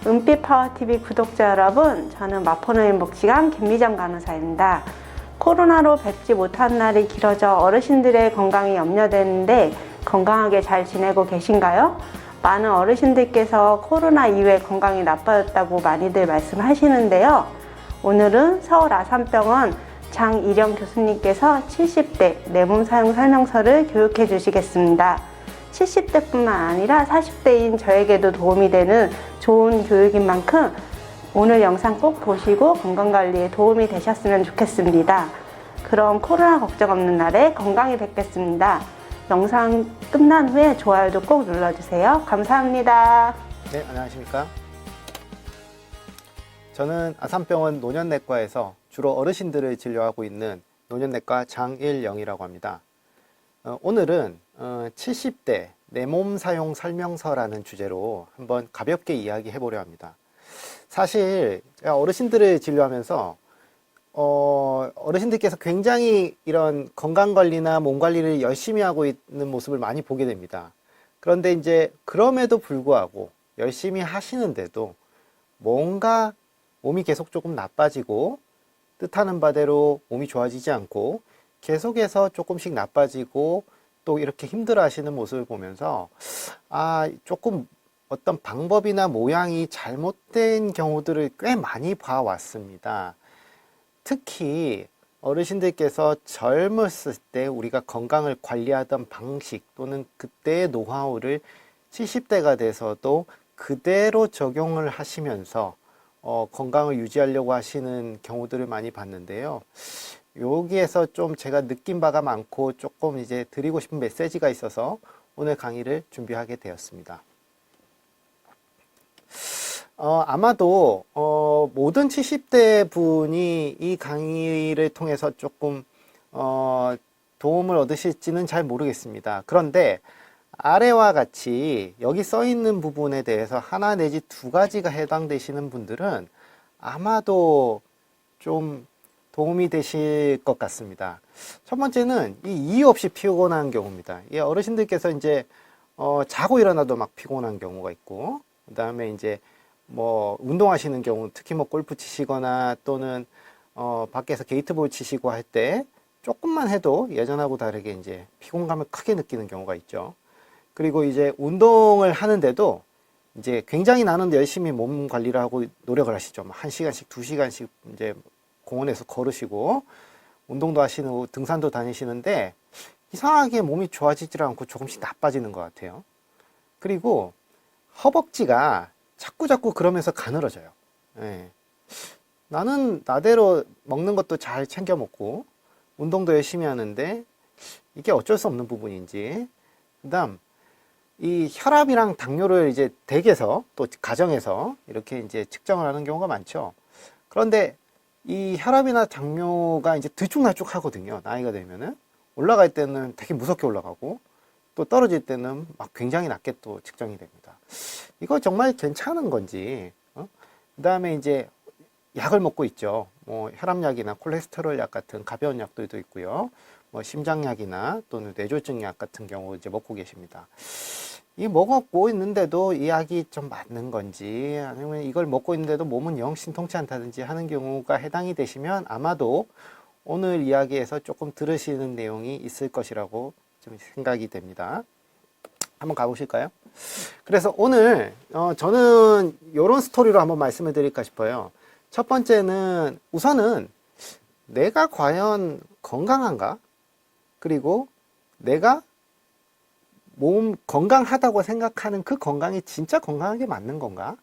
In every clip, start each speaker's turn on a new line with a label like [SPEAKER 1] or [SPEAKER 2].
[SPEAKER 1] 은빛파워TV 구독자 여러분, 저는 마포노인 복지관 김미정 간호사입니다. 코로나로 뵙지 못한 날이 길어져 어르신들의 건강이 염려되는데 건강하게 잘 지내고 계신가요? 많은 어르신들께서 코로나 이후에 건강이 나빠졌다고 많이들 말씀하시는데요. 오늘은 서울 아산병원 장일영 교수님께서 70대 내 몸 사용 설명서를 교육해 주시겠습니다. 70대뿐만 아니라 40대인 저에게도 도움이 되는 좋은 교육인 만큼 오늘 영상 꼭 보시고 건강관리에 도움이 되셨으면 좋겠습니다. 그럼 코로나 걱정 없는 날에 건강히 뵙겠습니다. 영상 끝난 후에 좋아요도 꼭 눌러주세요. 감사합니다.
[SPEAKER 2] 네, 안녕하십니까. 저는 아산병원 노년내과에서 주로 어르신들을 진료하고 있는 노년내과 장일영이라고 합니다. 오늘은 70대 내 몸 사용 설명서라는 주제로 한번 가볍게 이야기해 보려 합니다. 사실 제가 어르신들을 진료하면서 어르신들께서 굉장히 이런 건강관리나 몸관리를 열심히 하고 있는 모습을 많이 보게 됩니다. 그런데 이제 그럼에도 불구하고 열심히 하시는데도 뭔가 몸이 계속 조금 나빠지고 뜻하는 바대로 몸이 좋아지지 않고 계속해서 조금씩 나빠지고 또 이렇게 힘들어 하시는 모습을 보면서 조금 어떤 방법이나 모양이 잘못된 경우들을 꽤 많이 봐왔습니다. 특히 어르신들께서 젊었을 때 우리가 건강을 관리하던 방식 또는 그때의 노하우를 70대가 돼서도 그대로 적용을 하시면서 건강을 유지하려고 하시는 경우들을 많이 봤는데요. 여기에서 좀 제가 느낀 바가 많고 조금 이제 드리고 싶은 메시지가 있어서 오늘 강의를 준비하게 되었습니다. 아마도 모든 70대 분이 이 강의를 통해서 조금 도움을 얻으실지는 잘 모르겠습니다. 그런데 아래와 같이 여기 써 있는 부분에 대해서 하나 내지 두 가지가 해당되시는 분들은 아마도 좀 도움이 되실 것 같습니다. 첫 번째는 이 이유 없이 피곤한 경우입니다. 이 어르신들께서 이제 자고 일어나도 막 피곤한 경우가 있고, 그 다음에 이제 뭐 운동하시는 경우, 특히 뭐 골프 치시거나 또는 밖에서 게이트볼 치시고 할 때 조금만 해도 예전하고 다르게 이제 피곤감을 크게 느끼는 경우가 있죠. 그리고 이제 운동을 하는데도 이제 굉장히 나는 열심히 몸 관리를 하고 노력을 하시죠. 1시간씩, 2시간씩 이제 공원에서 걸으시고 운동도 하시고 등산도 다니시는데 이상하게 몸이 좋아지질 않고 조금씩 나빠지는 것 같아요. 그리고 허벅지가 자꾸 그러면서 가늘어져요. 예. 나는 나대로 먹는 것도 잘 챙겨 먹고 운동도 열심히 하는데 이게 어쩔 수 없는 부분인지, 그다음 이 혈압이랑 당뇨를 이제 댁에서 또 가정에서 이렇게 이제 측정을 하는 경우가 많죠. 그런데 이 혈압이나 당뇨가 이제 들쭉날쭉 하거든요. 나이가 되면은 올라갈 때는 되게 무섭게 올라가고 또 떨어질 때는 막 굉장히 낮게 또 측정이 됩니다. 이거 정말 괜찮은 건지, 그 다음에 이제 약을 먹고 있죠. 뭐 혈압약이나 콜레스테롤 약 같은 가벼운 약들도 있고요. 뭐 심장약이나 또는 뇌졸중 약 같은 경우 이제 먹고 계십니다. 이 먹고 있는데도 이 약이 좀 맞는 건지, 아니면 이걸 먹고 있는데도 몸은 영 신통치 않다든지 하는 경우가 해당이 되시면 아마도 오늘 이야기에서 조금 들으시는 내용이 있을 것이라고 좀 생각이 됩니다. 한번 가보실까요? 그래서 오늘 저는 이런 스토리로 한번 말씀을 드릴까 싶어요. 첫 번째는 우선은 내가 과연 건강한가? 그리고 내가 몸 건강하다고 생각하는 그 건강이 진짜 건강하게 맞는 건가?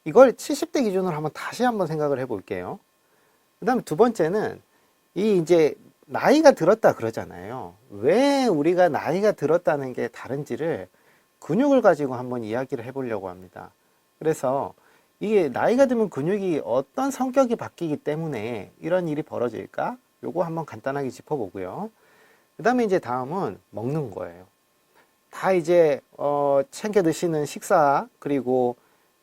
[SPEAKER 2] 이걸 70대 기준으로 다시 한번 생각을 해 볼게요. 그 다음에 두 번째는 이 이제 나이가 들었다 그러잖아요. 왜 우리가 나이가 들었다는 게 다른지를 근육을 가지고 한번 이야기를 해 보려고 합니다. 그래서 이게 나이가 들면 근육이 어떤 성격이 바뀌기 때문에 이런 일이 벌어질까? 요거 한번 간단하게 짚어보고요. 그 다음에 이제 다음은 먹는 거예요. 다 이제 챙겨 드시는 식사 그리고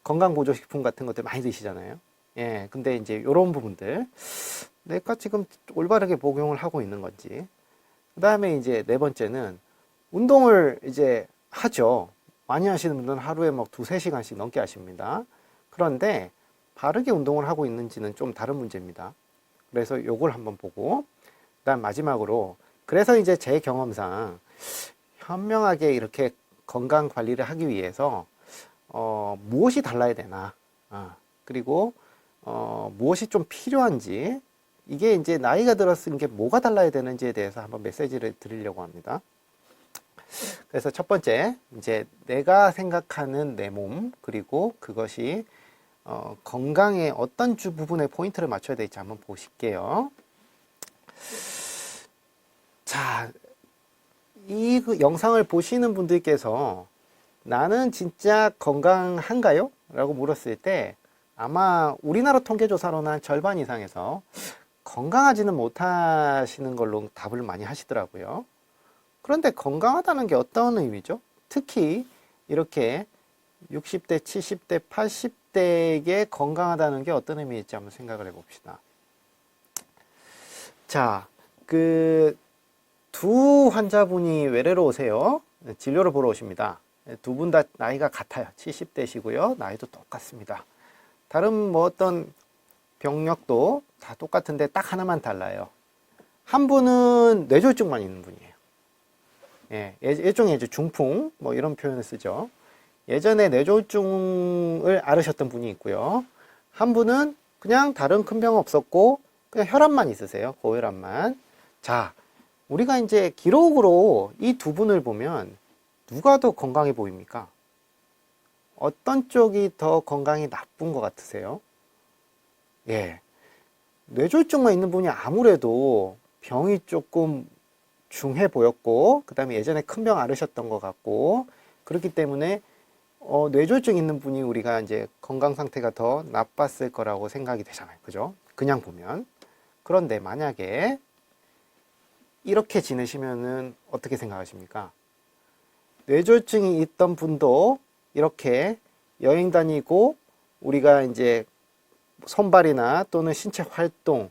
[SPEAKER 2] 건강보조식품 같은 것들 많이 드시잖아요. 예, 근데 이제 이런 부분들 내가 지금 올바르게 복용을 하고 있는 건지. 그 다음에 이제 네 번째는 운동을 이제 하죠. 많이 하시는 분들은 하루에 막 2-3시간씩 넘게 하십니다. 그런데 바르게 운동을 하고 있는지는 좀 다른 문제입니다. 그래서 요걸 한번 보고, 그다음 마지막으로, 그래서 이제 제 경험상 현명하게 이렇게 건강 관리를 하기 위해서 무엇이 달라야 되나, 그리고 무엇이 좀 필요한지, 이게 이제 나이가 들었은 게 뭐가 달라야 되는지에 대해서 한번 메시지를 드리려고 합니다. 그래서 첫 번째, 이제 내가 생각하는 내 몸, 그리고 그것이 건강에 어떤 부분에 포인트를 맞춰야 될지 한번 보실게요. 자, 이 영상을 보시는 분들께서 나는 진짜 건강한가요? 라고 물었을 때 아마 우리나라 통계조사로는 한 절반 이상에서 건강하지는 못하시는 걸로 답을 많이 하시더라고요. 그런데 건강하다는 게 어떤 의미죠? 특히 이렇게 60대, 70대, 80대에게 건강하다는 게 어떤 의미일지 한번 생각을 해봅시다. 자, 두 환자분이 외래로 오세요. 진료를 보러 오십니다. 두 분 다 나이가 같아요. 70대시고요. 나이도 똑같습니다. 다른 뭐 어떤 병력도 다 똑같은데 딱 하나만 달라요. 한 분은 뇌졸중만 있는 분이에요. 예, 일종의 이제 중풍, 뭐 이런 표현을 쓰죠. 예전에 뇌졸중을 앓으셨던 분이 있고요. 한 분은 그냥 다른 큰 병 없었고, 그냥 혈압만 있으세요. 고혈압만. 자, 우리가 이제 기록으로 이 두 분을 보면 누가 더 건강해 보입니까? 어떤 쪽이 더 건강이 나쁜 것 같으세요? 예. 뇌졸중만 있는 분이 아무래도 병이 조금 중해 보였고, 그 다음에 예전에 큰 병 앓으셨던 것 같고, 그렇기 때문에 뇌졸중 있는 분이 우리가 이제 건강 상태가 더 나빴을 거라고 생각이 되잖아요. 그죠? 그냥 보면. 그런데 만약에 이렇게 지내시면은 어떻게 생각하십니까? 뇌졸중이 있던 분도 이렇게 여행 다니고 우리가 이제 손발이나 또는 신체 활동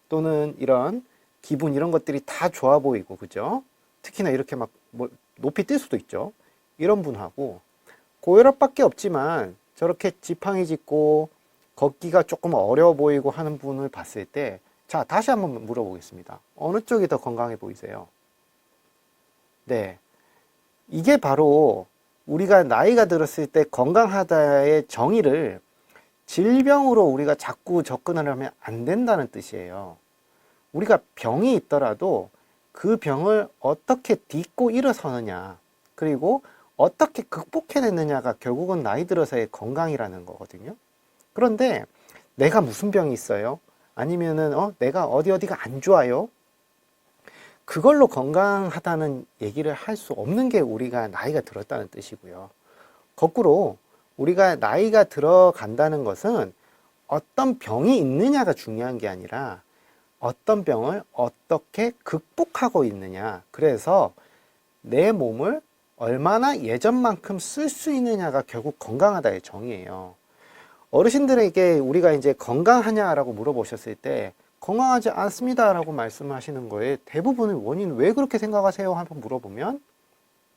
[SPEAKER 2] 또는 이런 기분 이런 것들이 다 좋아 보이고, 그죠? 특히나 이렇게 막 뭐 높이 뛸 수도 있죠. 이런 분하고 고혈압밖에 없지만 저렇게 지팡이 짚고 걷기가 조금 어려워 보이고 하는 분을 봤을 때, 자, 다시 한번 물어보겠습니다. 어느 쪽이 더 건강해 보이세요? 네. 이게 바로 우리가 나이가 들었을 때 건강하다의 정의를 질병으로 우리가 자꾸 접근을 하면 안 된다는 뜻이에요. 우리가 병이 있더라도 그 병을 어떻게 딛고 일어서느냐, 그리고 어떻게 극복해냈느냐가 결국은 나이 들어서의 건강이라는 거거든요. 그런데 내가 무슨 병이 있어요? 아니면은 내가 어디가 안 좋아요? 그걸로 건강하다는 얘기를 할 수 없는 게 우리가 나이가 들었다는 뜻이고요. 거꾸로 우리가 나이가 들어간다는 것은 어떤 병이 있느냐가 중요한 게 아니라 어떤 병을 어떻게 극복하고 있느냐, 그래서 내 몸을 얼마나 예전만큼 쓸 수 있느냐가 결국 건강하다의 정의예요. 어르신들에게 우리가 이제 건강하냐라고 물어보셨을 때 건강하지 않습니다라고 말씀하시는 거에 대부분의 원인 왜 그렇게 생각하세요? 한번 물어보면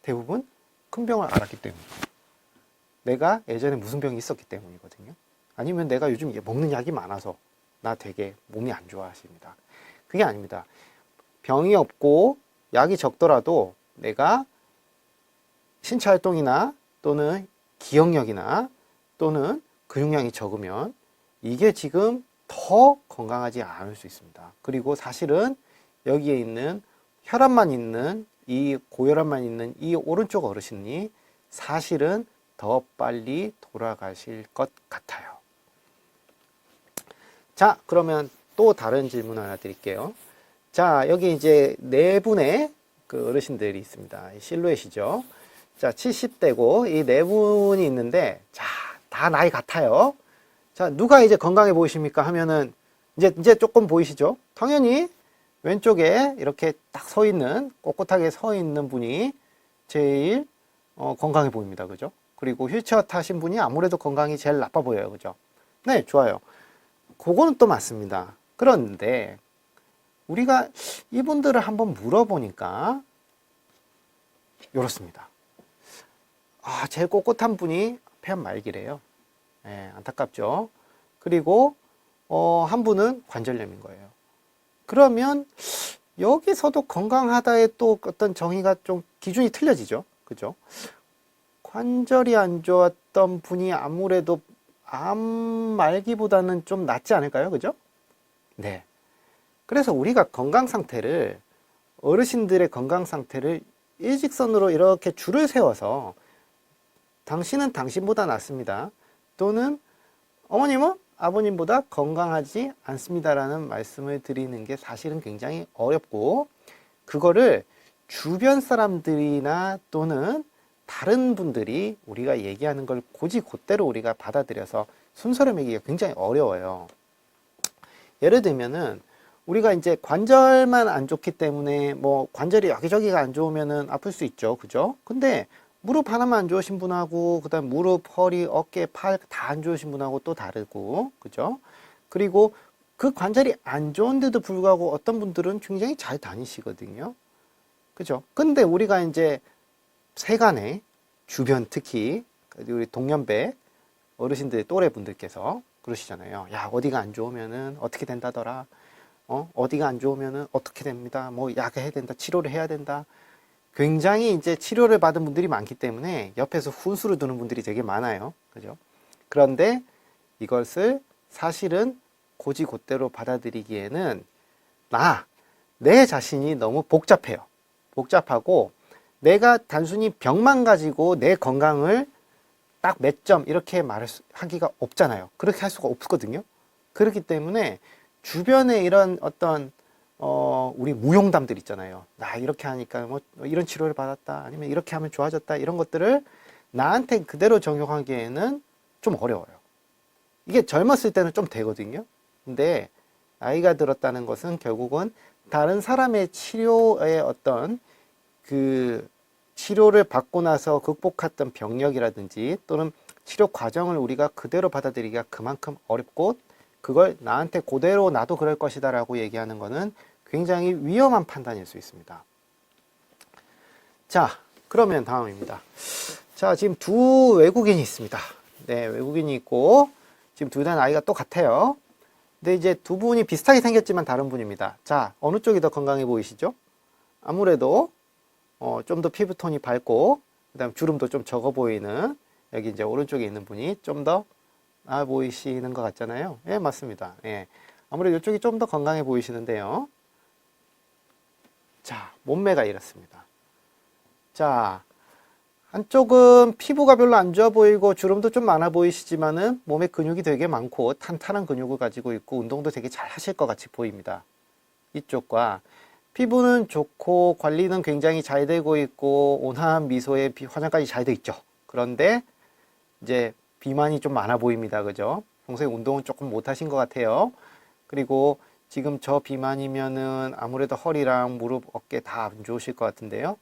[SPEAKER 2] 대부분 큰 병을 앓았기 때문에, 내가 예전에 무슨 병이 있었기 때문이거든요. 아니면 내가 요즘 먹는 약이 많아서 나 되게 몸이 안 좋아 하십니다. 그게 아닙니다. 병이 없고 약이 적더라도 내가 신체 활동이나 또는 기억력이나 또는 근육량이 적으면 이게 지금 더 건강하지 않을 수 있습니다. 그리고 사실은 여기에 있는 혈압만 있는 이 고혈압만 있는 이 오른쪽 어르신이 사실은 더 빨리 돌아가실 것 같아요. 자, 그러면 또 다른 질문 하나 드릴게요. 자, 여기 이제 네 분의 그 어르신들이 있습니다. 실루엣이죠. 자, 70대고 이 네 분이 있는데, 자, 다 나이 같아요. 자, 누가 이제 건강해 보이십니까? 하면은 이제 조금 보이시죠? 당연히 왼쪽에 이렇게 딱 서 있는, 꼿꼿하게 서 있는 분이 제일 건강해 보입니다. 그죠? 그리고 휠체어 타신 분이 아무래도 건강이 제일 나빠 보여요. 그죠? 네, 좋아요. 그거는 또 맞습니다. 그런데 우리가 이분들을 한번 물어보니까 이렇습니다. 제일 꼿꼿한 분이 폐암 말기래요. 예, 안타깝죠. 그리고 한 분은 관절염인 거예요. 그러면 여기서도 건강하다의 또 어떤 정의가 좀 기준이 틀려지죠. 그죠? 관절이 안 좋았던 분이 아무래도 암 말기보다는 좀 낫지 않을까요? 그죠? 네. 그래서 우리가 건강 상태를, 어르신들의 건강 상태를 일직선으로 이렇게 줄을 세워서 당신은 당신보다 낫습니다. 또는 어머님은 아버님보다 건강하지 않습니다라는 말씀을 드리는 게 사실은 굉장히 어렵고, 그거를 주변 사람들이나 또는 다른 분들이 우리가 얘기하는 걸 곧대로 우리가 받아들여서 순서를 매기기가 굉장히 어려워요. 예를 들면은 우리가 이제 관절만 안 좋기 때문에 뭐 관절이 여기저기가 안 좋으면은 아플 수 있죠. 그죠? 근데 무릎 하나만 안 좋으신 분하고 그다음 무릎, 허리, 어깨, 팔 다 안 좋으신 분하고 또 다르고. 그죠? 그리고 그 관절이 안 좋은데도 불구하고 어떤 분들은 굉장히 잘 다니시거든요. 그죠? 근데 우리가 이제 세간에 주변, 특히 우리 동년배 어르신들 또래 분들께서 그러시잖아요. 야, 어디가 안 좋으면은 어떻게 된다더라. 어디가 안 좋으면은 어떻게 됩니다. 뭐 약을 해야 된다. 치료를 해야 된다. 굉장히 이제 치료를 받은 분들이 많기 때문에 옆에서 훈수를 두는 분들이 되게 많아요. 그죠? 그런데 이것을 사실은 곧대로 받아들이기에는 내 자신이 너무 복잡해요. 복잡하고 내가 단순히 병만 가지고 내 건강을 딱 몇 점 이렇게 하기가 없잖아요. 그렇게 할 수가 없거든요. 그렇기 때문에 주변에 이런 어떤 우리 무용담들 있잖아요. 나 이렇게 하니까 뭐 이런 치료를 받았다, 아니면 이렇게 하면 좋아졌다, 이런 것들을 나한테 그대로 적용하기에는 좀 어려워요. 이게 젊었을 때는 좀 되거든요. 근데 나이가 들었다는 것은 결국은 다른 사람의 치료의 어떤 그 치료를 받고 나서 극복했던 병력이라든지 또는 치료 과정을 우리가 그대로 받아들이기가 그만큼 어렵고, 그걸 나한테 그대로 나도 그럴 것이다 라고 얘기하는 것은 굉장히 위험한 판단일 수 있습니다. 자, 그러면 다음입니다. 자, 지금 두 외국인이 있습니다. 네, 외국인이 있고 지금 둘 다 나이가 똑같아요. 근데 이제 두 분이 비슷하게 생겼지만 다른 분입니다. 자, 어느 쪽이 더 건강해 보이시죠? 아무래도 좀 더 피부톤이 밝고 그다음 주름도 좀 적어 보이는, 여기 이제 오른쪽에 있는 분이 좀 더 나아 보이시는 것 같잖아요. 예, 맞습니다. 예. 아무래도 이쪽이 좀 더 건강해 보이시는데요. 자, 몸매가 이렇습니다. 자, 한쪽은 피부가 별로 안 좋아 보이고 주름도 좀 많아 보이시지만은 몸에 근육이 되게 많고 탄탄한 근육을 가지고 있고 운동도 되게 잘 하실 것 같이 보입니다. 이쪽과 피부는 좋고 관리는 굉장히 잘 되고 있고 온화한 미소에 화장까지 잘 돼 있죠. 그런데 이제 비만이 좀 많아 보입니다. 그죠? 평소에 운동은 조금 못 하신 것 같아요. 그리고 지금 저 비만이면은 아무래도 허리랑 무릎, 어깨 다 안 좋으실 것 같은데요.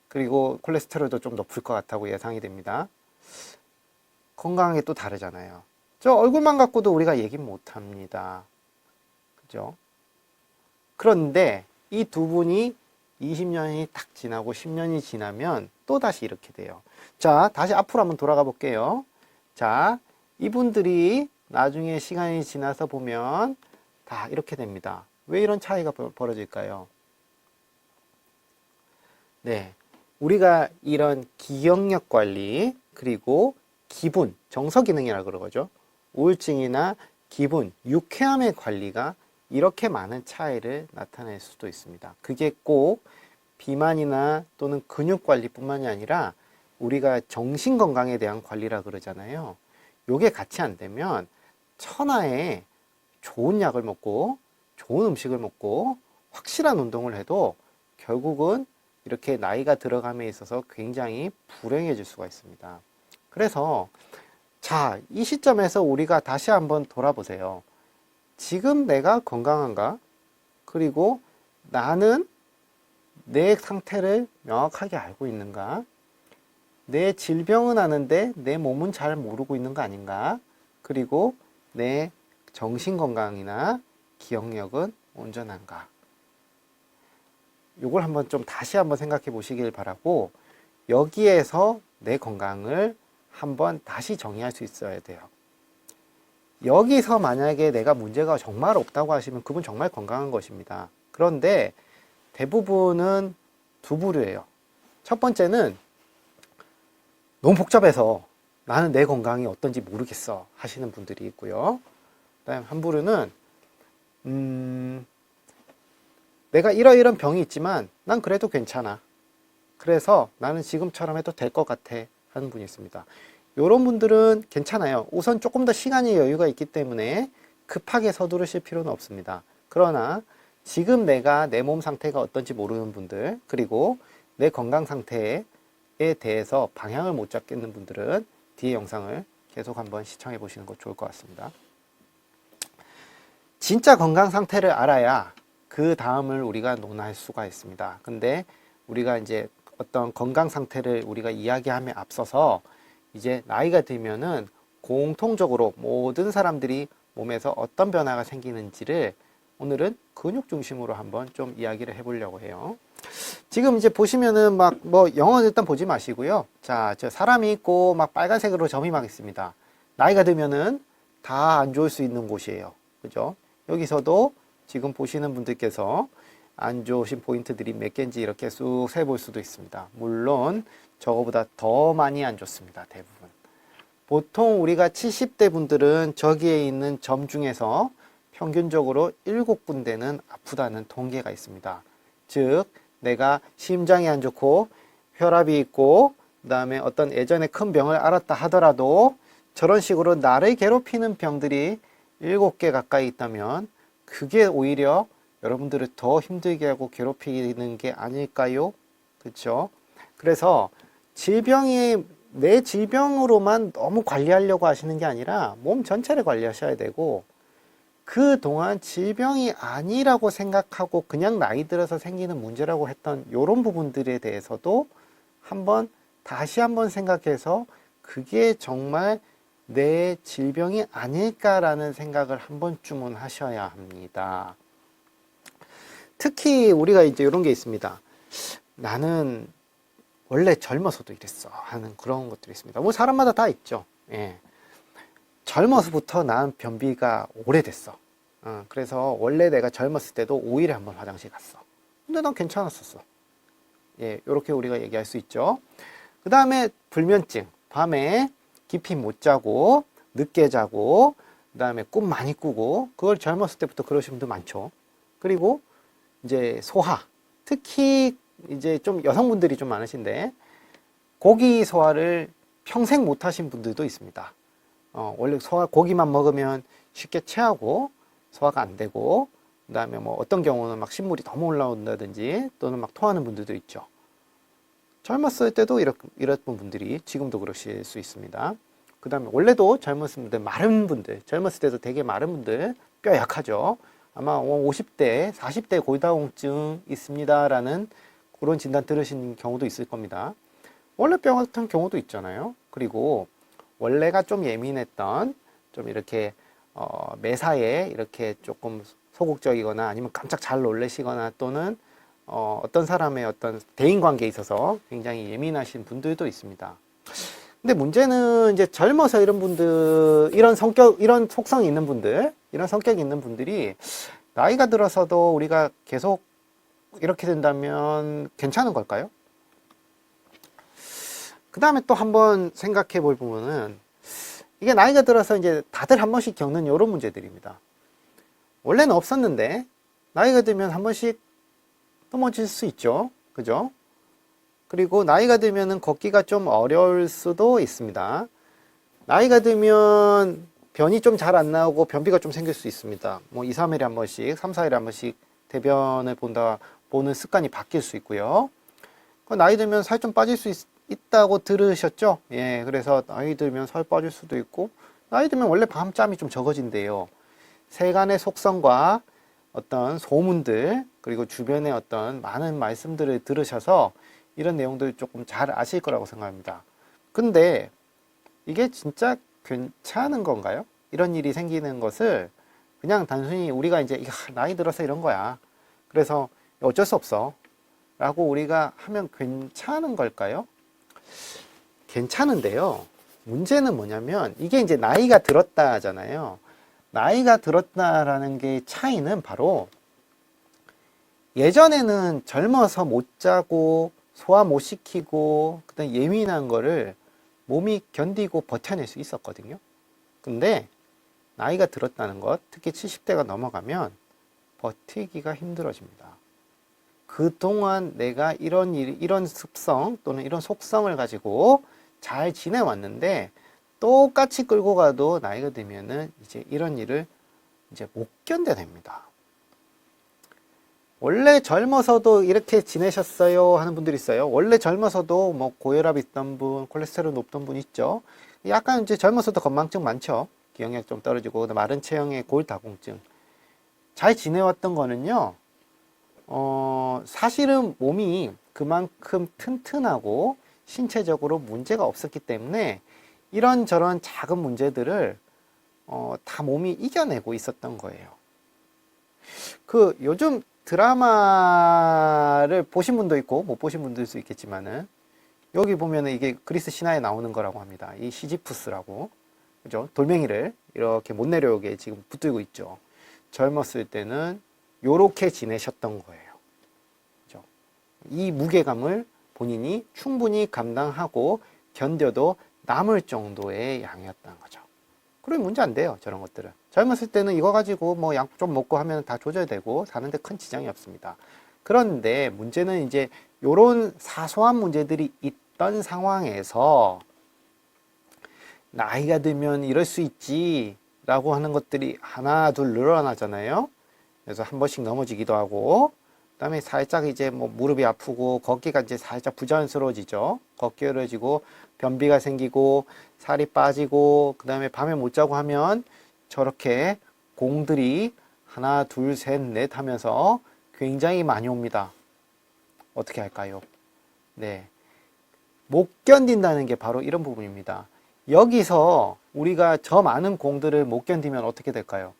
[SPEAKER 2] 그리고 콜레스테롤도 좀 높을 것 같다고 예상이 됩니다. 건강하게 또 다르잖아요. 저 얼굴만 갖고도 우리가 얘기 못 합니다. 그죠? 그런데 이 두 분이 20년이 딱 지나고 10년이 지나면 또 다시 이렇게 돼요. 자, 다시 앞으로 한번 돌아가 볼게요. 자, 이분들이 나중에 시간이 지나서 보면 다 이렇게 됩니다. 왜 이런 차이가 벌어질까요? 네. 우리가 이런 기억력 관리, 그리고 기분, 정서 기능이라고 그러죠. 우울증이나 기분, 유쾌함의 관리가 이렇게 많은 차이를 나타낼 수도 있습니다. 그게 꼭 비만이나 또는 근육 관리뿐만이 아니라 우리가 정신 건강에 대한 관리라 그러잖아요. 요게 같이 안 되면 천하에 좋은 약을 먹고 좋은 음식을 먹고 확실한 운동을 해도 결국은 이렇게 나이가 들어감에 있어서 굉장히 불행해질 수가 있습니다. 그래서 자, 이 시점에서 우리가 다시 한번 돌아보세요. 지금 내가 건강한가? 그리고 나는 내 상태를 명확하게 알고 있는가? 내 질병은 아는데 내 몸은 잘 모르고 있는 거 아닌가? 그리고 내 정신 건강이나 기억력은 온전한가? 요걸 한번 좀 다시 한번 생각해 보시길 바라고, 여기에서 내 건강을 한번 다시 정의할 수 있어야 돼요. 여기서 만약에 내가 문제가 정말 없다고 하시면 그분 정말 건강한 것입니다. 그런데 대부분은 두 부류예요. 첫 번째는 너무 복잡해서 나는 내 건강이 어떤지 모르겠어 하시는 분들이 있고요. 그다음 한 부류는 내가 이러이런 병이 있지만 난 그래도 괜찮아. 그래서 나는 지금처럼 해도 될 것 같아 하는 분이 있습니다. 이런 분들은 괜찮아요. 우선 조금 더 시간이 여유가 있기 때문에 급하게 서두르실 필요는 없습니다. 그러나 지금 내가 내 몸 상태가 어떤지 모르는 분들, 그리고 내 건강 상태에 대해서 방향을 못 잡겠는 분들은 뒤에 영상을 계속 한번 시청해 보시는 것 좋을 것 같습니다. 진짜 건강 상태를 알아야 그 다음을 우리가 논할 수가 있습니다. 근데 우리가 이제 어떤 건강 상태를 우리가 이야기함에 앞서서 이제 나이가 들면은 공통적으로 모든 사람들이 몸에서 어떤 변화가 생기는지를 오늘은 근육 중심으로 한번 좀 이야기를 해보려고 해요. 지금 이제 보시면은 막 뭐 영어는 일단 보지 마시고요. 자, 저 사람이 있고 막 빨간색으로 점이 막 있습니다. 나이가 들면은 다 안 좋을 수 있는 곳이에요. 그죠? 여기서도 지금 보시는 분들께서 안 좋으신 포인트들이 몇 개인지 이렇게 쑥 세볼 수도 있습니다. 물론 저거보다 더 많이 안 좋습니다. 대부분. 보통 우리가 70대 분들은 저기에 있는 점 중에서 평균적으로 7군데는 아프다는 통계가 있습니다. 즉 내가 심장이 안 좋고 혈압이 있고 그 다음에 어떤 예전에 큰 병을 앓았다 하더라도 저런 식으로 나를 괴롭히는 병들이 7개 가까이 있다면 그게 오히려 여러분들을 더 힘들게 하고 괴롭히는 게 아닐까요? 그렇죠? 그래서 질병이 내 질병으로만 너무 관리하려고 하시는 게 아니라 몸 전체를 관리하셔야 되고 그동안 질병이 아니라고 생각하고 그냥 나이 들어서 생기는 문제라고 했던 이런 부분들에 대해서도 다시 한번 생각해서 그게 정말 내 질병이 아닐까라는 생각을 한 번쯤은 하셔야 합니다. 특히 우리가 이제 이런 게 있습니다. 나는 원래 젊어서도 이랬어 하는 그런 것들이 있습니다. 뭐 사람마다 다 있죠. 예. 젊어서부터 난 변비가 오래됐어. 그래서 원래 내가 젊었을 때도 5일에 한 번 화장실 갔어. 근데 난 괜찮았었어. 예, 이렇게 우리가 얘기할 수 있죠. 그 다음에 불면증. 밤에 깊이 못 자고 늦게 자고 그 다음에 꿈 많이 꾸고 그걸 젊었을 때부터 그러신 분들 많죠. 그리고 이제 소화. 특히 이제 좀 여성분들이 좀 많으신데 고기 소화를 평생 못 하신 분들도 있습니다. 원래 고기만 먹으면 쉽게 체하고 소화가 안 되고 그 다음에 뭐 어떤 경우는 막 신물이 너무 올라온다든지 또는 막 토하는 분들도 있죠. 젊었을 때도 이랬던 분들이 지금도 그러실 수 있습니다. 그 다음에 원래도 젊었을 분들, 마른 분들, 젊었을 때도 되게 마른 분들, 뼈 약하죠. 아마 50대, 40대 골다공증 있습니다라는 그런 진단 들으신 경우도 있을 겁니다. 원래 뼈 같은 경우도 있잖아요. 그리고 원래가 좀 예민했던, 좀 이렇게 매사에 이렇게 조금 소극적이거나 아니면 깜짝 잘 놀라시거나 또는 어떤 사람의 어떤 대인관계에 있어서 굉장히 예민하신 분들도 있습니다. 근데 문제는 이제 젊어서 이런 분들, 이런 성격, 이런 속성이 있는 분들, 이런 성격이 있는 분들이 나이가 들어서도 우리가 계속 이렇게 된다면 괜찮은 걸까요? 그 다음에 또 한번 생각해 볼 부분은 이게 나이가 들어서 이제 다들 한 번씩 겪는 이런 문제들입니다. 원래는 없었는데 나이가 들면 한 번씩 넘어질 수 있죠. 그죠? 그리고 나이가 들면은 걷기가 좀 어려울 수도 있습니다. 나이가 들면 변이 좀 잘 안 나오고 변비가 좀 생길 수 있습니다. 뭐 2, 3일에 한 번씩, 3, 4일에 한 번씩 대변을 보는 습관이 바뀔 수 있고요. 나이 들면 살 좀 빠질 수 있다고 들으셨죠? 예, 그래서 나이 들면 살 빠질 수도 있고, 나이 들면 원래 밤잠이 좀 적어진대요. 세간의 속성과 어떤 소문들, 그리고 주변의 어떤 많은 말씀들을 들으셔서 이런 내용들 조금 잘 아실 거라고 생각합니다. 근데 이게 진짜 괜찮은 건가요? 이런 일이 생기는 것을 그냥 단순히 우리가 이제 나이 들어서 이런 거야. 그래서 어쩔 수 없어. 라고 우리가 하면 괜찮은 걸까요? 괜찮은데요. 문제는 뭐냐면 이게 이제 나이가 들었다 하잖아요. 나이가 들었다라는 게 차이는 바로 예전에는 젊어서 못 자고 소화 못 시키고 그다음 예민한 거를 몸이 견디고 버텨낼 수 있었거든요. 근데 나이가 들었다는 것, 특히 70대가 넘어가면 버티기가 힘들어집니다. 그동안 내가 이런 습성 또는 이런 속성을 가지고 잘 지내왔는데 똑같이 끌고 가도 나이가 들면은 이제 이런 일을 이제 못 견뎌냅니다. 원래 젊어서도 이렇게 지내셨어요 하는 분들이 있어요. 원래 젊어서도 뭐 고혈압 있던 분, 콜레스테롤 높던 분 있죠. 약간 이제 젊어서도 건망증 많죠. 기억력 좀 떨어지고 마른 체형의 골다공증. 잘 지내왔던 거는요. 사실은 몸이 그만큼 튼튼하고 신체적으로 문제가 없었기 때문에 이런저런 작은 문제들을 다 몸이 이겨내고 있었던 거예요. 그 요즘 드라마를 보신 분도 있고 못 보신 분도 있을 수 있겠지만은 여기 보면은 이게 그리스 신화에 나오는 거라고 합니다. 이 시지푸스라고, 그죠? 돌멩이를 이렇게 못 내려오게 지금 붙들고 있죠. 젊었을 때는 요렇게 지내셨던 거예요. 그죠? 이 무게감을 본인이 충분히 감당하고 견뎌도 남을 정도의 양이었다는 거죠. 그러면 문제 안 돼요, 저런 것들은. 젊었을 때는 이거 가지고 뭐 약 좀 먹고 하면 다 조절되고 사는데 큰 지장이 없습니다. 그런데 문제는 이제 요런 사소한 문제들이 있던 상황에서 나이가 들면 이럴 수 있지 라고 하는 것들이 하나 둘 늘어나잖아요. 그래서 한 번씩 넘어지기도 하고, 그 다음에 살짝 이제 뭐 무릎이 아프고 걷기가 이제 살짝 부자연스러워지죠. 걷기 어려워지고 변비가 생기고 살이 빠지고, 그 다음에 밤에 못 자고 하면 저렇게 공들이 하나 둘 셋 넷 하면서 굉장히 많이 옵니다. 어떻게 할까요? 네, 못 견딘다는 게 바로 이런 부분입니다. 여기서 우리가 저 많은 공들을 못 견디면 어떻게 될까요?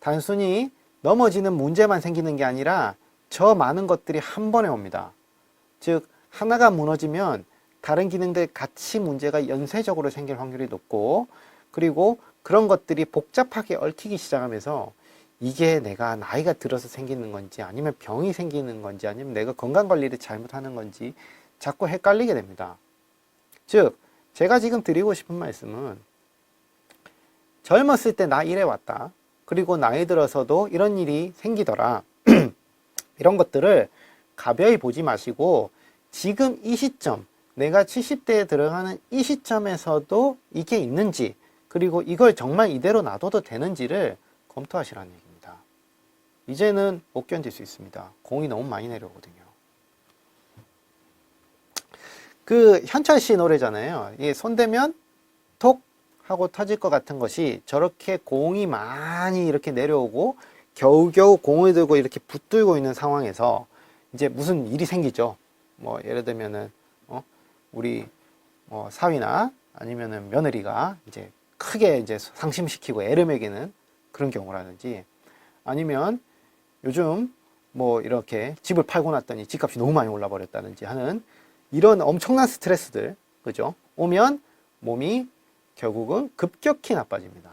[SPEAKER 2] 단순히 넘어지는 문제만 생기는 게 아니라 저 많은 것들이 한 번에 옵니다. 즉 하나가 무너지면 다른 기능들 같이 문제가 연쇄적으로 생길 확률이 높고, 그리고 그런 것들이 복잡하게 얽히기 시작하면서 이게 내가 나이가 들어서 생기는 건지 아니면 병이 생기는 건지 아니면 내가 건강관리를 잘못하는 건지 자꾸 헷갈리게 됩니다. 즉 제가 지금 드리고 싶은 말씀은, 젊었을 때 나 이래 왔다, 그리고 나이 들어서도 이런 일이 생기더라 이런 것들을 가벼이 보지 마시고 지금 이 시점, 내가 70대에 들어가는 이 시점에서도 이게 있는지, 그리고 이걸 정말 이대로 놔둬도 되는지를 검토하시라는 얘기입니다. 이제는 못 견딜 수 있습니다. 공이 너무 많이 내려오거든요. 그 현철 씨 노래잖아요. 이게 손대면 톡 하고 터질 것 같은 것이 저렇게 공이 많이 이렇게 내려오고 겨우겨우 공을 들고 이렇게 붙들고 있는 상황에서 이제 무슨 일이 생기죠. 뭐 예를 들면은 우리 사위나 아니면은 며느리가 이제 크게 이제 상심시키고 애를 먹이는 그런 경우라든지, 아니면 요즘 뭐 이렇게 집을 팔고 났더니 집값이 너무 많이 올라 버렸다든지 하는 이런 엄청난 스트레스들, 그죠? 오면 몸이 결국은 급격히 나빠집니다.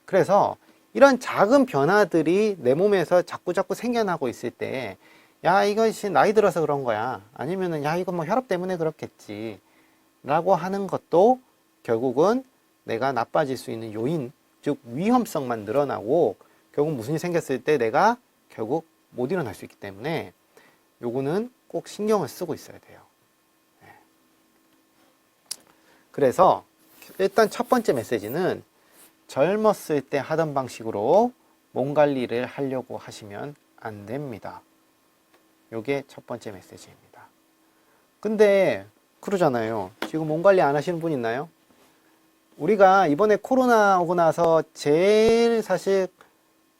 [SPEAKER 2] 그래서 이런 작은 변화들이 내 몸에서 자꾸자꾸 생겨나고 있을 때, 야, 이것이 나이 들어서 그런 거야. 아니면은, 야, 이거 뭐 혈압 때문에 그렇겠지. 라고 하는 것도 결국은 내가 나빠질 수 있는 요인, 즉 위험성만 늘어나고 결국 무슨 일이 생겼을 때 내가 결국 못 일어날 수 있기 때문에 요거는 꼭 신경을 쓰고 있어야 돼요. 네. 그래서 일단 첫 번째 메시지는 젊었을 때 하던 방식으로 몸 관리를 하려고 하시면 안 됩니다. 요게 첫 번째 메시지입니다. 근데 그러잖아요. 지금 몸 관리 안 하시는 분 있나요? 우리가 이번에 코로나 오고 나서 제일 사실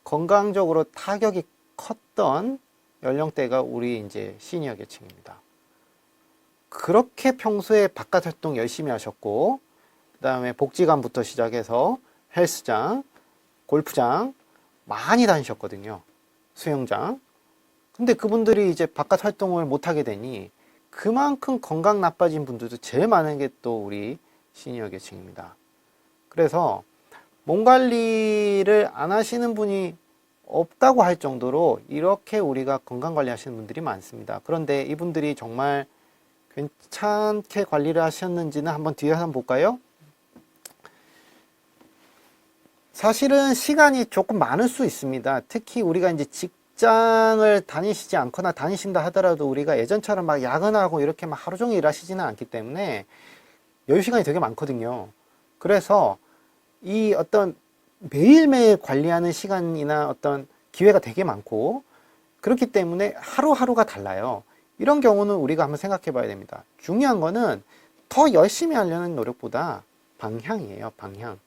[SPEAKER 2] 건강적으로 타격이 컸던 연령대가 우리 이제 시니어 계층입니다. 그렇게 평소에 바깥 활동 열심히 하셨고, 그 다음에 복지관부터 시작해서 헬스장, 골프장 많이 다니셨거든요. 수영장. 근데 그분들이 이제 바깥 활동을 못하게 되니 그만큼 건강 나빠진 분들도 제일 많은 게 또 우리 시니어 계층입니다. 그래서 몸 관리를 안 하시는 분이 없다고 할 정도로 이렇게 우리가 건강 관리하시는 분들이 많습니다. 그런데 이분들이 정말 괜찮게 관리를 하셨는지는 한번 뒤에 한번 볼까요? 사실은 시간이 조금 많을 수 있습니다. 특히 우리가 이제 직장을 다니시지 않거나 다니신다 하더라도 우리가 예전처럼 막 야근하고 이렇게 막 하루 종일 일하시지는 않기 때문에 여유 시간이 되게 많거든요. 그래서 이 어떤 매일매일 관리하는 시간이나 어떤 기회가 되게 많고 그렇기 때문에 하루하루가 달라요. 이런 경우는 우리가 한번 생각해 봐야 됩니다. 중요한 거는 더 열심히 하려는 노력보다 방향이에요. 방향.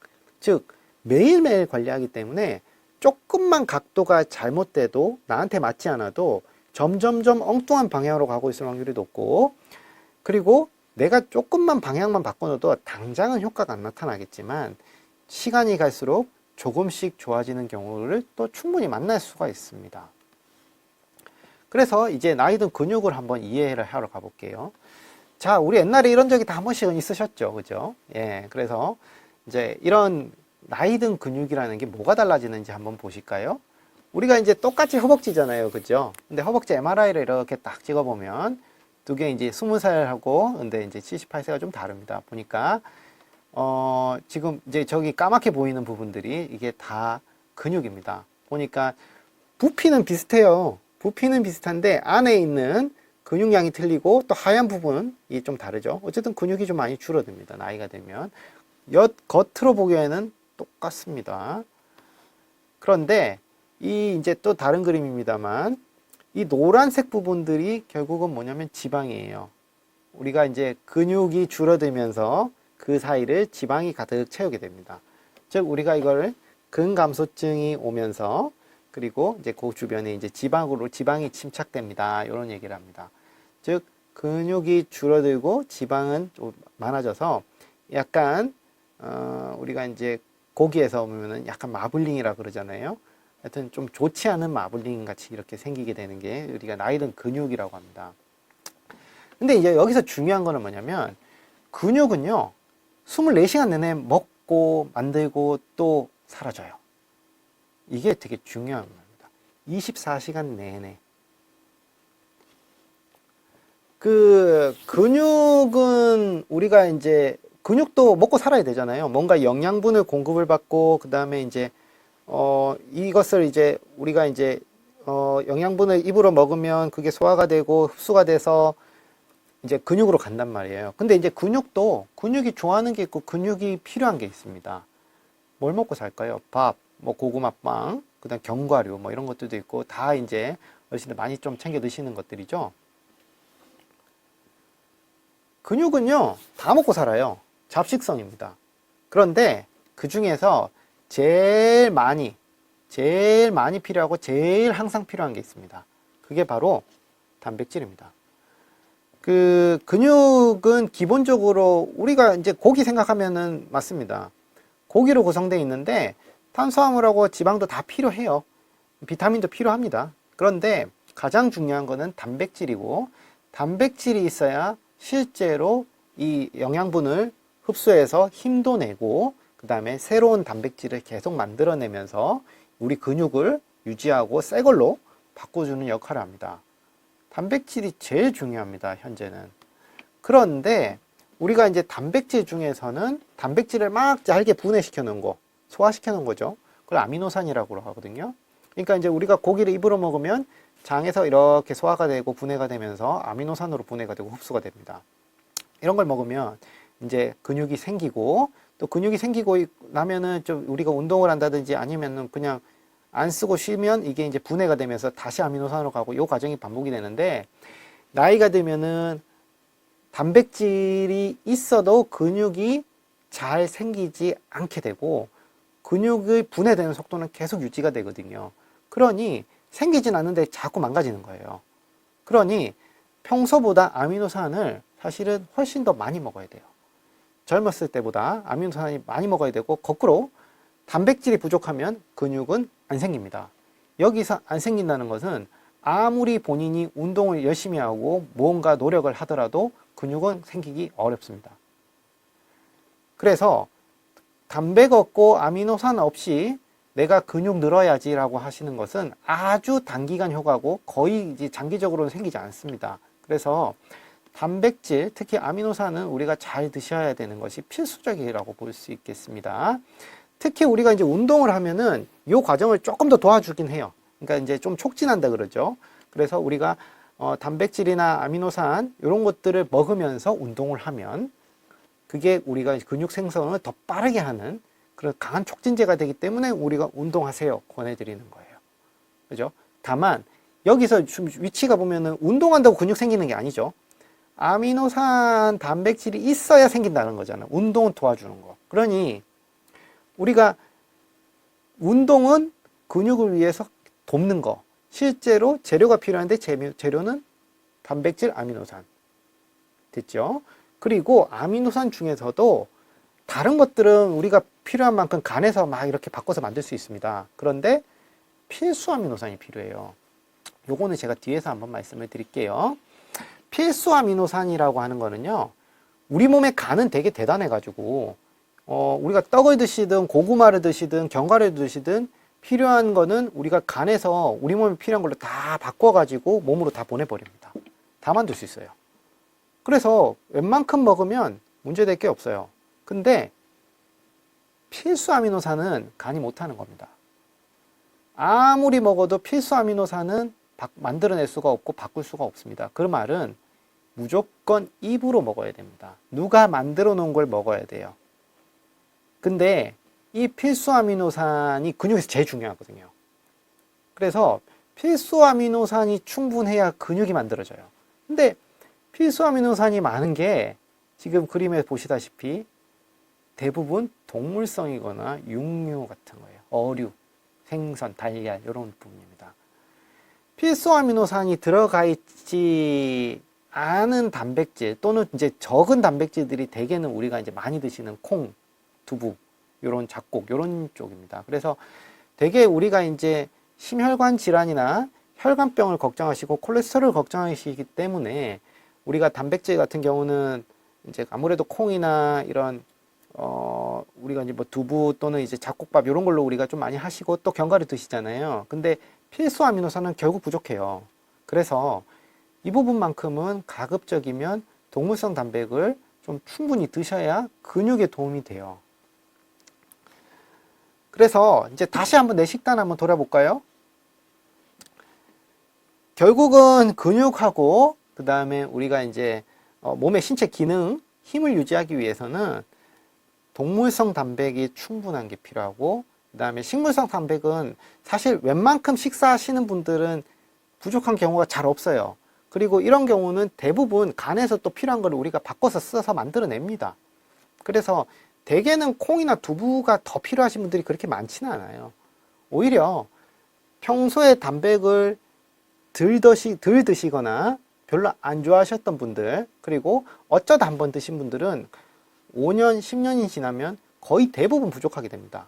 [SPEAKER 2] 즉 매일매일 관리하기 때문에 조금만 각도가 잘못돼도 나한테 맞지 않아도 점점점 엉뚱한 방향으로 가고 있을 확률이 높고, 그리고 내가 조금만 방향만 바꿔놔도 당장은 효과가 안 나타나겠지만 시간이 갈수록 조금씩 좋아지는 경우를 또 충분히 만날 수가 있습니다. 그래서 이제 나이 든 근육을 한번 이해를 하러 가볼게요. 자, 우리 옛날에 이런 적이 다 한 번씩은 있으셨죠, 그죠? 예, 그래서 이제 이런 나이 든 근육이라는 게 뭐가 달라지는지 한번 보실까요? 우리가 이제 똑같이 허벅지잖아요, 그죠? 근데 허벅지 MRI를 이렇게 딱 찍어보면 두 개 이제 20살하고 근데 이제 78세가 좀 다릅니다. 보니까 지금 이제 저기 까맣게 보이는 부분들이 이게 다 근육입니다. 보니까 부피는 비슷해요. 부피는 비슷한데 안에 있는 근육량이 틀리고 또 하얀 부분이 좀 다르죠. 어쨌든 근육이 좀 많이 줄어듭니다. 나이가 되면. 겉으로 보기에는 똑같습니다. 그런데 이 이제 또 다른 그림입니다만 이 노란색 부분들이 결국은 뭐냐면 지방이에요. 우리가 이제 근육이 줄어들면서 그 사이를 지방이 가득 채우게 됩니다. 즉 우리가 이걸 근감소증이 오면서 그리고 이제 그 주변에 이제 지방이 침착됩니다. 이런 얘기를 합니다. 즉 근육이 줄어들고 지방은 좀 많아져서 약간 우리가 이제 고기에서 보면은 약간 마블링이라 그러잖아요. 하여튼 좀 좋지 않은 마블링 같이 이렇게 생기게 되는 게 우리가 나이 든 근육이라고 합니다. 근데 이제 여기서 중요한 거는 뭐냐면 근육은요 24시간 내내 먹고 만들고 또 사라져요. 이게 되게 중요한 겁니다. 24시간 내내. 그 근육은 우리가 이제 근육도 먹고 살아야 되잖아요. 뭔가 영양분을 공급을 받고 그 다음에 이제 이것을 이제 우리가 이제 영양분을 입으로 먹으면 그게 소화가 되고 흡수가 돼서 이제 근육으로 간단 말이에요. 근데 이제 근육이 좋아하는 게 있고 근육이 필요한 게 있습니다. 뭘 먹고 살까요? 밥, 뭐 고구마빵, 그다음 견과류 뭐 이런 것들도 있고 다 이제 어르신들 많이 좀 챙겨 드시는 것들이죠. 근육은요 다 먹고 살아요. 잡식성입니다. 그런데 그 중에서 제일 많이 필요하고 제일 항상 필요한 게 있습니다. 그게 바로 단백질입니다. 그 근육은 기본적으로 우리가 이제 고기 생각하면은 맞습니다. 고기로 구성되어 있는데 탄수화물하고 지방도 다 필요해요. 비타민도 필요합니다. 그런데 가장 중요한 거는 단백질이고 단백질이 있어야 실제로 이 영양분을 흡수해서 힘도 내고 그 다음에 새로운 단백질을 계속 만들어내면서 우리 근육을 유지하고 새 걸로 바꿔주는 역할을 합니다. 단백질이 제일 중요합니다, 현재는. 그런데 우리가 이제 단백질 중에서는 단백질을 막 잘게 분해시켜 놓은 거, 소화시켜 놓은 거죠. 그걸 아미노산이라고 하거든요. 그러니까 이제 우리가 고기를 입으로 먹으면 장에서 이렇게 소화가 되고 분해가 되면서 아미노산으로 분해가 되고 흡수가 됩니다. 이런 걸 먹으면 이제 근육이 생기고 또 근육이 생기고 나면은 좀 우리가 운동을 한다든지 아니면은 그냥 안 쓰고 쉬면 이게 이제 분해가 되면서 다시 아미노산으로 가고 이 과정이 반복이 되는데 나이가 들면은 단백질이 있어도 근육이 잘 생기지 않게 되고 근육의 분해되는 속도는 계속 유지가 되거든요. 그러니 생기진 않는데 자꾸 망가지는 거예요. 그러니 평소보다 아미노산을 사실은 훨씬 더 많이 먹어야 돼요. 젊었을 때보다 아미노산이 많이 먹어야 되고 거꾸로 단백질이 부족하면 근육은 안 생깁니다. 여기서 안 생긴다는 것은 아무리 본인이 운동을 열심히 하고 무언가 노력을 하더라도 근육은 생기기 어렵습니다. 그래서 단백 없고 아미노산 없이 내가 근육 늘어야지라고 하시는 것은 아주 단기간 효과고 거의 이제 장기적으로는 생기지 않습니다. 그래서 단백질, 특히 아미노산은 우리가 잘 드셔야 되는 것이 필수적이라고 볼 수 있겠습니다. 특히 우리가 이제 운동을 하면은 이 과정을 조금 더 도와주긴 해요. 그러니까 이제 좀 촉진한다 그러죠. 그래서 우리가 단백질이나 아미노산 이런 것들을 먹으면서 운동을 하면 그게 우리가 근육 생성을 더 빠르게 하는 그런 강한 촉진제가 되기 때문에 우리가 운동하세요 권해드리는 거예요. 그죠? 다만 여기서 위치가 보면은 운동한다고 근육 생기는 게 아니죠. 아미노산 단백질이 있어야 생긴다는 거잖아. 운동은 도와주는 거. 그러니 우리가 운동은 근육을 위해서 돕는 거. 실제로 재료가 필요한데 재료는 단백질, 아미노산. 됐죠? 그리고 아미노산 중에서도 다른 것들은 우리가 필요한 만큼 간에서 막 이렇게 바꿔서 만들 수 있습니다. 그런데 필수 아미노산이 필요해요. 요거는 제가 뒤에서 한번 말씀을 드릴게요. 필수 아미노산이라고 하는 거는요, 우리 몸의 간은 되게 대단해가지고, 우리가 떡을 드시든 고구마를 드시든 견과류를 드시든 필요한 거는 우리가 간에서 우리 몸에 필요한 걸로 다 바꿔가지고 몸으로 다 보내버립니다. 다 만들 수 있어요. 그래서 웬만큼 먹으면 문제될 게 없어요. 근데 필수 아미노산은 간이 못하는 겁니다. 아무리 먹어도 필수 아미노산은 만들어낼 수가 없고 바꿀 수가 없습니다. 그 말은 무조건 입으로 먹어야 됩니다. 누가 만들어 놓은 걸 먹어야 돼요. 근데 이 필수 아미노산이 근육에서 제일 중요하거든요. 그래서 필수 아미노산이 충분해야 근육이 만들어져요. 근데 필수 아미노산이 많은 게 지금 그림에 보시다시피 대부분 동물성이거나 육류 같은 거예요. 어류, 생선, 달걀 이런 부분입니다. 필수 아미노산이 들어가 있지 않은 단백질 또는 이제 적은 단백질들이 대개는 우리가 이제 많이 드시는 콩, 두부, 요런 잡곡, 요런 쪽입니다. 그래서 대개 우리가 이제 심혈관 질환이나 혈관병을 걱정하시고 콜레스테롤을 걱정하시기 때문에 우리가 단백질 같은 경우는 이제 아무래도 콩이나 이런 우리가 이제 뭐 두부 또는 이제 잡곡밥 이런 걸로 우리가 좀 많이 하시고 또 견과류 드시잖아요. 근데 필수 아미노산은 결국 부족해요. 그래서 이 부분만큼은 가급적이면 동물성 단백을 좀 충분히 드셔야 근육에 도움이 돼요. 그래서 이제 다시 한번 내 식단 한번 돌아볼까요? 결국은 근육하고 그 다음에 우리가 이제 몸의 신체 기능, 힘을 유지하기 위해서는 동물성 단백이 충분한 게 필요하고 그 다음에 식물성 단백은 사실 웬만큼 식사하시는 분들은 부족한 경우가 잘 없어요. 그리고 이런 경우는 대부분 간에서 또 필요한 걸 우리가 바꿔서 써서 만들어냅니다. 그래서 대개는 콩이나 두부가 더 필요하신 분들이 그렇게 많지는 않아요. 오히려 평소에 단백을 덜 드시거나 별로 안 좋아하셨던 분들, 그리고 어쩌다 한번 드신 분들은 5년, 10년이 지나면 거의 대부분 부족하게 됩니다.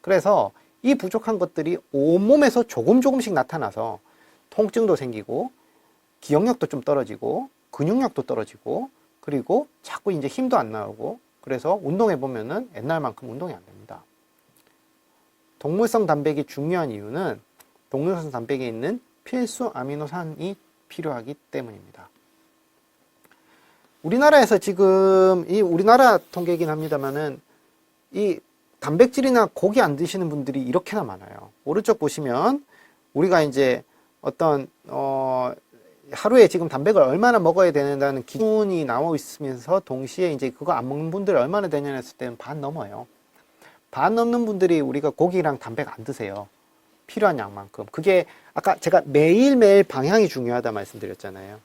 [SPEAKER 2] 그래서 이 부족한 것들이 온몸에서 조금씩 나타나서 통증도 생기고 기억력도 좀 떨어지고 근육력도 떨어지고 그리고 자꾸 이제 힘도 안 나오고 그래서 운동해 보면은 옛날만큼 운동이 안 됩니다. 동물성 단백이 중요한 이유는 동물성 단백에 있는 필수 아미노산이 필요하기 때문입니다. 우리나라에서 지금 이 우리나라 통계이긴 합니다만은 이 단백질이나 고기 안 드시는 분들이 이렇게나 많아요. 오른쪽 보시면 우리가 이제 어떤 하루에 지금 단백을 얼마나 먹어야 되는다는 기준이 나와 있으면서 동시에 이제 그거 안 먹는 분들이 얼마나 되냐 했을 때는 반 넘어요. 반 넘는 분들이 우리가 고기랑 단백 안 드세요. 필요한 양만큼. 그게 아까 제가 매일매일 방향이 중요하다 말씀드렸잖아요.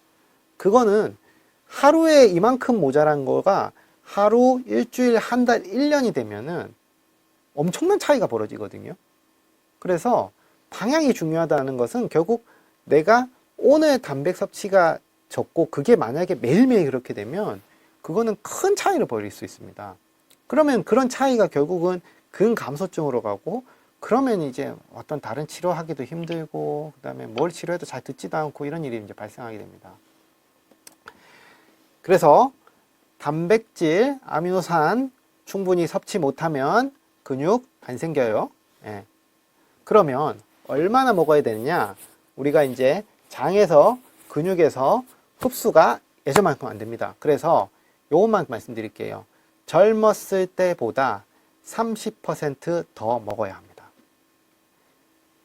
[SPEAKER 2] 그거는 하루에 이만큼 모자란 거가 하루, 일주일, 한 달, 1년이 되면은 엄청난 차이가 벌어지거든요. 그래서 방향이 중요하다는 것은 결국 내가 오늘 단백 섭취가 적고 그게 만약에 매일매일 그렇게 되면 그거는 큰 차이를 벌일 수 있습니다. 그러면 그런 차이가 결국은 근감소증으로 가고 그러면 이제 어떤 다른 치료하기도 힘들고, 그 다음에 뭘 치료해도 잘 듣지도 않고 이런 일이 이제 발생하게 됩니다. 그래서 단백질, 아미노산 충분히 섭취 못하면 근육 안 생겨요. 예. 그러면 얼마나 먹어야 되느냐? 우리가 이제 장에서, 근육에서 흡수가 예전만큼 안 됩니다. 그래서 요것만 말씀드릴게요. 젊었을 때보다 30% 더 먹어야 합니다.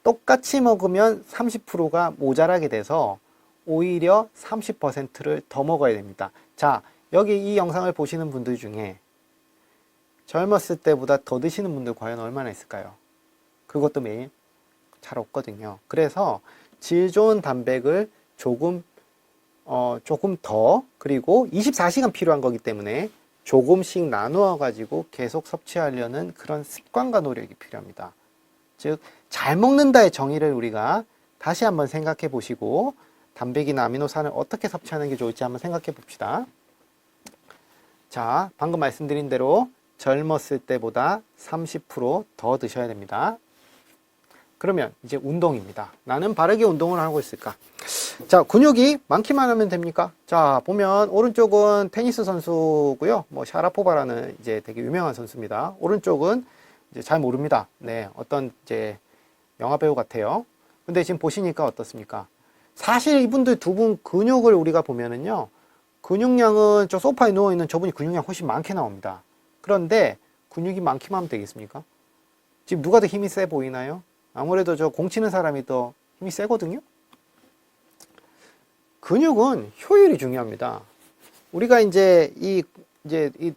[SPEAKER 2] 똑같이 먹으면 30%가 모자라게 돼서 오히려 30%를 더 먹어야 됩니다. 자, 여기 이 영상을 보시는 분들 중에 젊었을 때보다 더 드시는 분들 과연 얼마나 있을까요? 그것도 매일 잘 없거든요. 그래서 질 좋은 단백을 조금 더, 그리고 24시간 필요한 거기 때문에 조금씩 나누어 가지고 계속 섭취하려는 그런 습관과 노력이 필요합니다. 즉, 잘 먹는다의 정의를 우리가 다시 한번 생각해 보시고 단백이나 아미노산을 어떻게 섭취하는 게 좋을지 한번 생각해 봅시다. 자, 방금 말씀드린 대로 젊었을 때보다 30%더 드셔야 됩니다. 그러면 이제 운동입니다. 나는 바르게 운동을 하고 있을까? 자, 근육이 많기만 하면 됩니까? 자, 보면 오른쪽은 테니스 선수고요. 뭐 샤라포바라는 이제 되게 유명한 선수입니다. 오른쪽은 이제 잘 모릅니다. 네, 어떤 이제 영화 배우 같아요. 근데 지금 보시니까 어떻습니까? 사실 이분들 두 분 근육을 우리가 보면은요, 근육량은 저 소파에 누워있는 저분이 근육량 훨씬 많게 나옵니다. 그런데 근육이 많기만 하면 되겠습니까? 지금 누가 더 힘이 세 보이나요? 아무래도 저 공 치는 사람이 더 힘이 세거든요? 근육은 효율이 중요합니다. 우리가 이제 이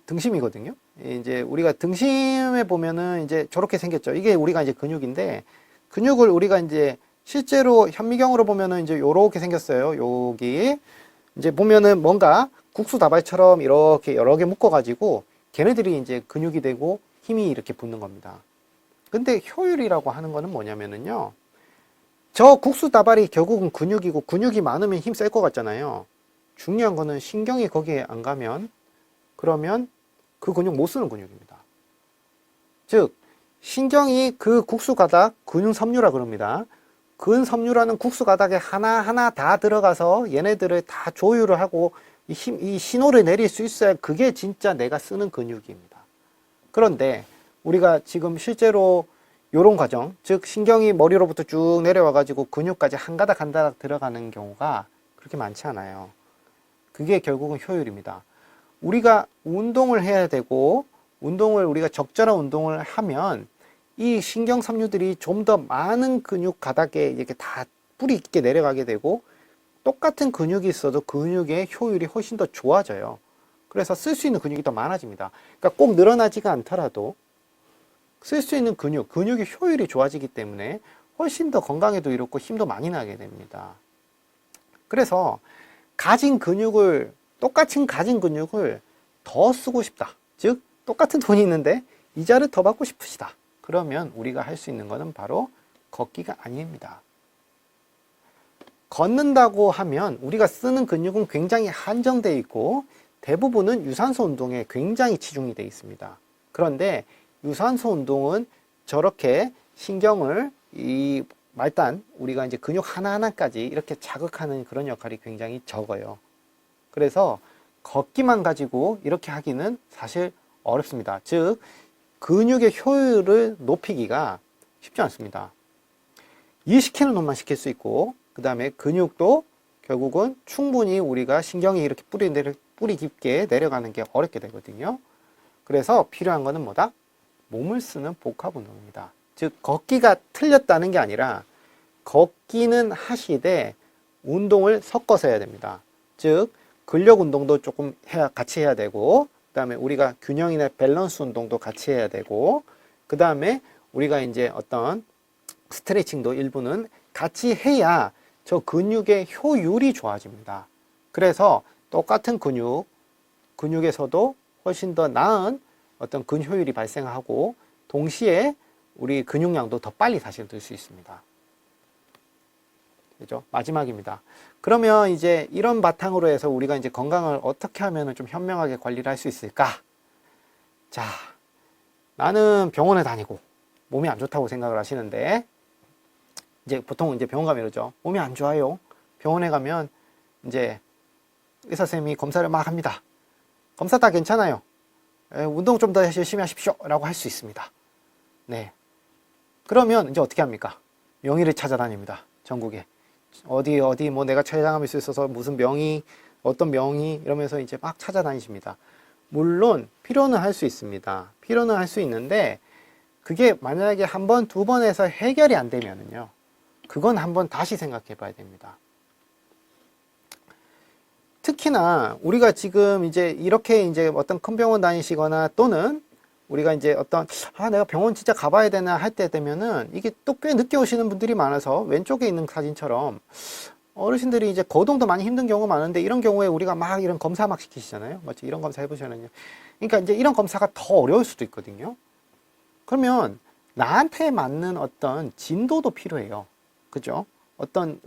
[SPEAKER 2] 등심이거든요? 이제 우리가 등심에 보면은 이제 저렇게 생겼죠. 이게 우리가 이제 근육인데, 근육을 우리가 이제 실제로 현미경으로 보면은 이제 요렇게 생겼어요. 여기. 이제 보면은 뭔가 국수 다발처럼 이렇게 여러 개 묶어가지고 걔네들이 이제 근육이 되고 힘이 이렇게 붙는 겁니다. 근데 효율이라고 하는 거는 뭐냐면은요, 저 국수 다발이 결국은 근육이고 근육이 많으면 힘 셀 것 같잖아요. 중요한 거는 신경이 거기에 안 가면, 그러면 그 근육 못 쓰는 근육입니다. 즉, 신경이 그 국수 가닥 근섬유라 그럽니다. 근섬유라는 국수 가닥에 하나하나 다 들어가서 얘네들을 다 조율을 하고 이 신호를 내릴 수 있어야 그게 진짜 내가 쓰는 근육입니다. 그런데 우리가 지금 실제로 요런 과정, 즉 신경이 머리로부터 쭉 내려와 가지고 근육까지 한 가닥 한 가닥 들어가는 경우가 그렇게 많지 않아요. 그게 결국은 효율입니다. 우리가 운동을 해야 되고, 우리가 적절한 운동을 하면 이 신경 섬유들이 좀 더 많은 근육 가닥에 이렇게 다 뿌리 있게 내려가게 되고, 똑같은 근육이 있어도 근육의 효율이 훨씬 더 좋아져요. 그래서 쓸 수 있는 근육이 더 많아집니다. 그러니까 꼭 늘어나지가 않더라도 쓸 수 있는 근육의 효율이 좋아지기 때문에 훨씬 더 건강에도 이롭고 힘도 많이 나게 됩니다. 그래서 똑같이 가진 근육을 더 쓰고 싶다. 즉, 똑같은 돈이 있는데 이자를 더 받고 싶으시다. 그러면 우리가 할 수 있는 것은 바로 걷기가 아닙니다. 걷는다고 하면 우리가 쓰는 근육은 굉장히 한정되어 있고 대부분은 유산소 운동에 굉장히 치중이 되어 있습니다. 그런데 유산소 운동은 저렇게 신경을 말단 우리가 이제 근육 하나하나까지 이렇게 자극하는 그런 역할이 굉장히 적어요. 그래서 걷기만 가지고 이렇게 하기는 사실 어렵습니다. 즉, 근육의 효율을 높이기가 쉽지 않습니다. 일 시키는 놈만 시킬 수 있고, 그 다음에 근육도 결국은 충분히 우리가 신경이 이렇게 뿌리 깊게 내려가는 게 어렵게 되거든요. 그래서 필요한 거는 뭐다? 몸을 쓰는 복합 운동입니다. 즉, 걷기가 틀렸다는 게 아니라 걷기는 하시되 운동을 섞어서 해야 됩니다. 즉, 근력 운동도 조금 같이 해야 되고, 그 다음에 우리가 균형이나 밸런스 운동도 같이 해야 되고, 그 다음에 우리가 이제 어떤 스트레칭도 일부는 같이 해야 저 근육의 효율이 좋아집니다. 그래서 똑같은 근육에서도 훨씬 더 나은 어떤 근효율이 발생하고 동시에 우리 근육량도 더 빨리 사실 들 수 있습니다. 그죠? 마지막입니다. 그러면 이제 이런 바탕으로 해서 우리가 이제 건강을 어떻게 하면 좀 현명하게 관리를 할 수 있을까? 자, 나는 병원에 다니고 몸이 안 좋다고 생각을 하시는데, 이제 보통 이제 병원 가면 이러죠. 몸이 안 좋아요. 병원에 가면 이제 의사 선생님이 검사를 막 합니다. 검사 다 괜찮아요. 운동 좀 더 열심히 하십시오. 라고 할 수 있습니다. 네. 그러면 이제 어떻게 합니까? 명의를 찾아다닙니다. 전국에. 어디 뭐 내가 췌장암일 수 있어서 무슨 명의, 어떤 명의 이러면서 이제 막 찾아다니십니다. 물론 필요는 할 수 있습니다. 필요는 할 수 있는데 그게 만약에 한 번, 두 번에서 해결이 안 되면은요. 그건 한번 다시 생각해 봐야 됩니다. 특히나 우리가 지금 이제 이렇게 이제 어떤 큰 병원 다니시거나 또는 우리가 이제 어떤 내가 병원 진짜 가봐야 되나 할 때 되면은 이게 또 꽤 늦게 오시는 분들이 많아서 왼쪽에 있는 사진처럼 어르신들이 이제 거동도 많이 힘든 경우가 많은데 이런 경우에 우리가 막 이런 검사 막 시키시잖아요. 맞죠? 이런 검사 해보시면요. 그러니까 이제 이런 검사가 더 어려울 수도 있거든요. 그러면 나한테 맞는 어떤 진도도 필요해요. 그죠? 어떤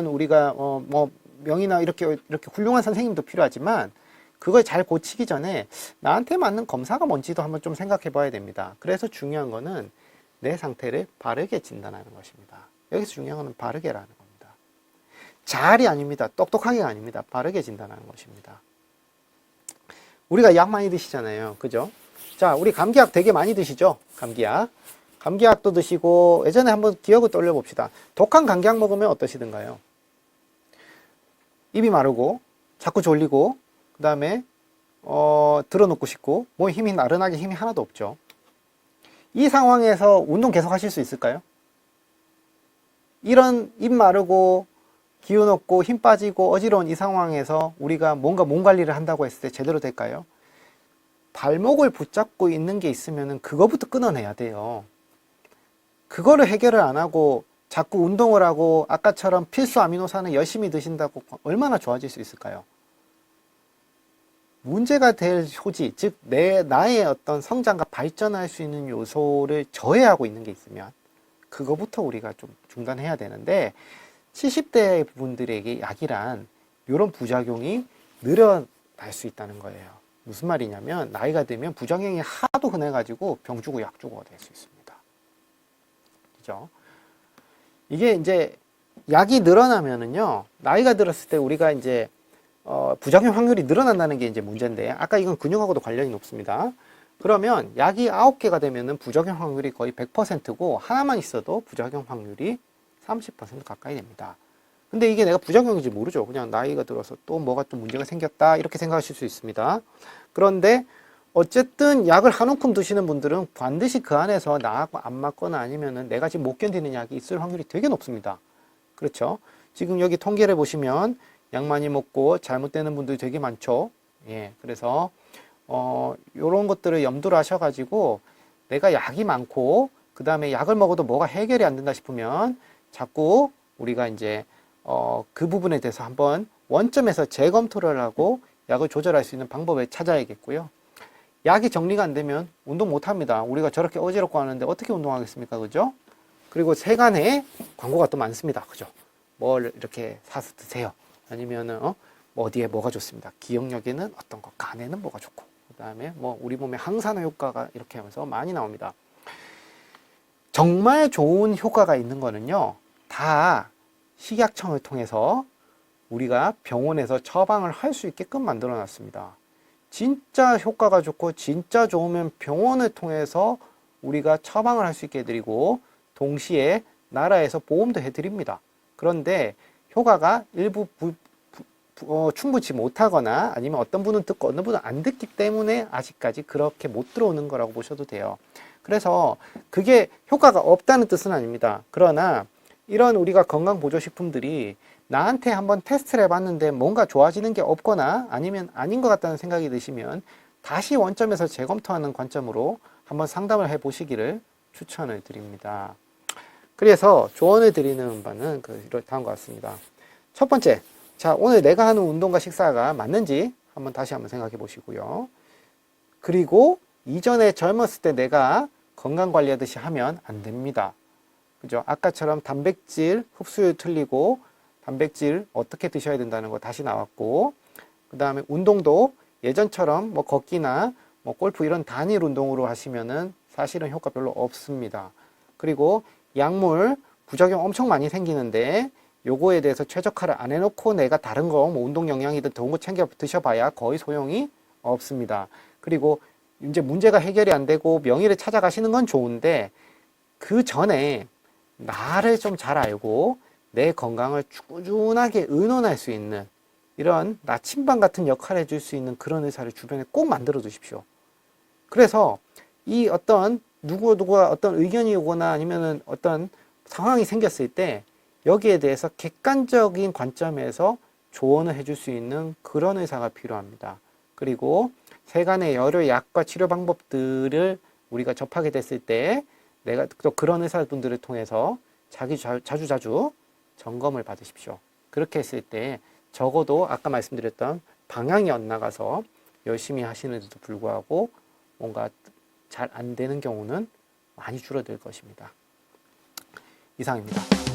[SPEAKER 2] 우리가 뭐 명의나 이렇게 훌륭한 선생님도 필요하지만 그걸 잘 고치기 전에 나한테 맞는 검사가 뭔지도 한번 좀 생각해 봐야 됩니다. 그래서 중요한 거는 내 상태를 바르게 진단하는 것입니다. 여기서 중요한 거는 바르게라는 겁니다. 잘이 아닙니다. 똑똑하게가 아닙니다. 바르게 진단하는 것입니다. 우리가 약 많이 드시잖아요. 그죠? 자, 우리 감기약 되게 많이 드시죠? 감기약도 드시고 예전에 한번 기억을 떠올려 봅시다. 독한 감기약 먹으면 어떠시던가요? 입이 마르고 자꾸 졸리고 그 다음에 들어눕고 싶고 몸에 힘이 나른하게 힘이 하나도 없죠. 이 상황에서 운동 계속 하실 수 있을까요? 이런 입 마르고 기운 없고 힘 빠지고 어지러운 이 상황에서 우리가 뭔가 몸 관리를 한다고 했을 때 제대로 될까요? 발목을 붙잡고 있는 게 있으면 그거부터 끊어내야 돼요. 그거를 해결을 안 하고 자꾸 운동을 하고 아까처럼 필수 아미노산을 열심히 드신다고 얼마나 좋아질 수 있을까요? 문제가 될 효지, 즉 나의 어떤 성장과 발전할 수 있는 요소를 저해하고 있는 게 있으면 그거부터 우리가 좀 중단해야 되는데 70대 분들에게 약이란 이런 부작용이 늘어날 수 있다는 거예요. 무슨 말이냐면 나이가 들면 부작용이 하도 흔해가지고 병 주고 약 주고가 될 수 있습니다. 그죠? 이게 이제 약이 늘어나면은요, 나이가 들었을 때 우리가 이제 부작용 확률이 늘어난다는 게 이제 문제인데, 아까 이건 근육하고도 관련이 높습니다. 그러면 약이 9개가 되면은 부작용 확률이 거의 100%고, 하나만 있어도 부작용 확률이 30% 가까이 됩니다. 근데 이게 내가 부작용인지 모르죠. 그냥 나이가 들어서 또 뭐가 좀 문제가 생겼다, 이렇게 생각하실 수 있습니다. 그런데 어쨌든 약을 한 움큼 드시는 분들은 반드시 그 안에서 나하고 안 맞거나 아니면은 내가 지금 못 견디는 약이 있을 확률이 되게 높습니다. 그렇죠? 지금 여기 통계를 보시면 약 많이 먹고 잘못되는 분들이 되게 많죠. 예, 그래서 요런 것들을 염두를 하셔가지고 내가 약이 많고 그 다음에 약을 먹어도 뭐가 해결이 안 된다 싶으면 자꾸 우리가 이제 그 부분에 대해서 한번 원점에서 재검토를 하고 약을 조절할 수 있는 방법을 찾아야겠고요. 약이 정리가 안 되면 운동 못 합니다. 우리가 저렇게 어지럽고 하는데 어떻게 운동하겠습니까? 그죠? 그리고 세간에 광고가 또 많습니다. 그죠? 뭘 이렇게 사서 드세요. 아니면은, 뭐 어디에 뭐가 좋습니다. 기억력에는 어떤 거, 간에는 뭐가 좋고, 그 다음에 뭐 우리 몸에 항산화 효과가 이렇게 하면서 많이 나옵니다. 정말 좋은 효과가 있는 거는요, 다 식약청을 통해서 우리가 병원에서 처방을 할 수 있게끔 만들어 놨습니다. 진짜 효과가 좋고 진짜 좋으면 병원을 통해서 우리가 처방을 할 수 있게 해드리고 동시에 나라에서 보험도 해드립니다. 그런데 효과가 일부 충분치 못하거나 아니면 어떤 분은 듣고 어떤 분은 안 듣기 때문에 아직까지 그렇게 못 들어오는 거라고 보셔도 돼요. 그래서 그게 효과가 없다는 뜻은 아닙니다. 그러나 이런 우리가 건강보조식품들이 나한테 한번 테스트를 해봤는데 뭔가 좋아지는 게 없거나 아니면 아닌 것 같다는 생각이 드시면 다시 원점에서 재검토하는 관점으로 한번 상담을 해보시기를 추천을 드립니다. 그래서 조언을 드리는 바는 다음과 같습니다. 첫 번째, 자, 오늘 내가 하는 운동과 식사가 맞는지 다시 한번 생각해 보시고요. 그리고 이전에 젊었을 때 내가 건강 관리하듯이 하면 안 됩니다. 그죠? 아까처럼 단백질 흡수율 틀리고 단백질 어떻게 드셔야 된다는 거 다시 나왔고, 그 다음에 운동도 예전처럼 뭐 걷기나 뭐 골프 이런 단일 운동으로 하시면은 사실은 효과 별로 없습니다. 그리고 약물 부작용 엄청 많이 생기는데 요거에 대해서 최적화를 안 해놓고 내가 다른 거 뭐 운동 영양이든 좋은 거 챙겨 드셔봐야 거의 소용이 없습니다. 그리고 이제 문제가 해결이 안 되고 명의를 찾아가시는 건 좋은데 그 전에 나를 좀 잘 알고 내 건강을 꾸준하게 의논할 수 있는 이런 나침반 같은 역할을 해줄 수 있는 그런 의사를 주변에 꼭 만들어 두십시오. 그래서 이 어떤 누구가 어떤 의견이 오거나 아니면은 어떤 상황이 생겼을 때 여기에 대해서 객관적인 관점에서 조언을 해줄 수 있는 그런 의사가 필요합니다. 그리고 세간의 여러 약과 치료 방법들을 우리가 접하게 됐을 때 내가 또 그런 의사분들을 통해서 자주 점검을 받으십시오. 그렇게 했을 때 적어도 아까 말씀드렸던 방향이 엇나가서 열심히 하시는데도 불구하고 뭔가 잘 안 되는 경우는 많이 줄어들 것입니다. 이상입니다.